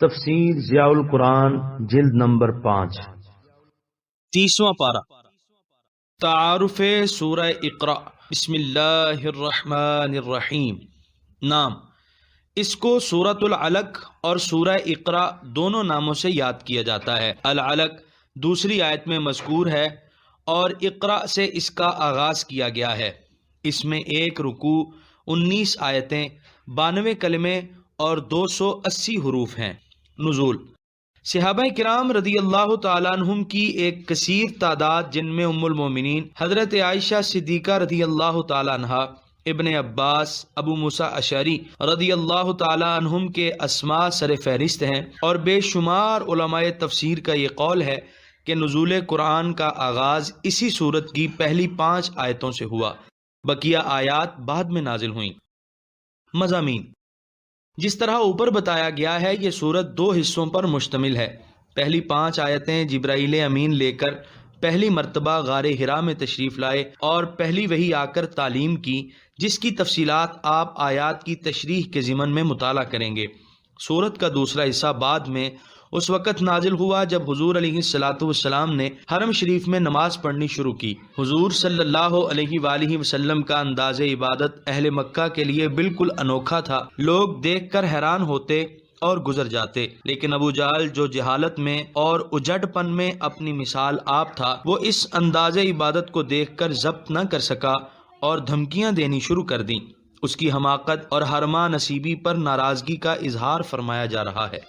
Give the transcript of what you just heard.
تفسیر ضیاء القرآن جلد نمبر 5 30واں پارہ تعارف سورہ اقرا بسم اللہ الرحمن الرحیم نام اس کو سورۃ العلق اور سورہ اقرا دونوں ناموں سے یاد کیا جاتا ہے۔ العلق دوسری آیت میں مذکور ہے اور اقرا سے اس کا آغاز کیا گیا ہے۔ اس میں 1 رکوع، 19 آیتیں، 92 کلمے اور 280 حروف ہیں۔ نزول صحابہ کرام رضی اللہ تعالیٰ عنہم کی ایک کثیر تعداد، جن میں ام المومنین حضرت عائشہ صدیقہ رضی اللہ تعالیٰ عنہا، ابن عباس، ابو موسیٰ اشعری رضی اللہ تعالیٰ عنہم کے اسماء سر فہرست ہیں، اور بے شمار علماء تفسیر کا یہ قول ہے کہ نزول قرآن کا آغاز اسی سورت کی پہلی 5 آیتوں سے ہوا، بقیہ آیات بعد میں نازل ہوئیں۔ مضامین جس طرح اوپر بتایا گیا ہے، یہ سورت 2 حصوں پر مشتمل ہے۔ پہلی 5 آیتیں جبرائیل امین لے کر پہلی مرتبہ غار حرا میں تشریف لائے اور پہلی وحی آ کر تعلیم کی، جس کی تفصیلات آپ آیات کی تشریح کے ضمن میں مطالعہ کریں گے۔ سورت کا دوسرا حصہ بعد میں اس وقت نازل ہوا جب حضور علیہ الصلاۃ والسلام نے حرم شریف میں نماز پڑھنی شروع کی۔ حضور صلی اللہ علیہ وآلہ وسلم کا انداز عبادت اہل مکہ کے لیے بالکل انوکھا تھا۔ لوگ دیکھ کر حیران ہوتے اور گزر جاتے، لیکن ابو جہل جو جہالت میں اور اجڑ پن میں اپنی مثال آپ تھا، وہ اس انداز عبادت کو دیکھ کر ضبط نہ کر سکا اور دھمکیاں دینی شروع کر دیں۔ اس کی حماقت اور حرما نصیبی پر ناراضگی کا اظہار فرمایا جا رہا ہے۔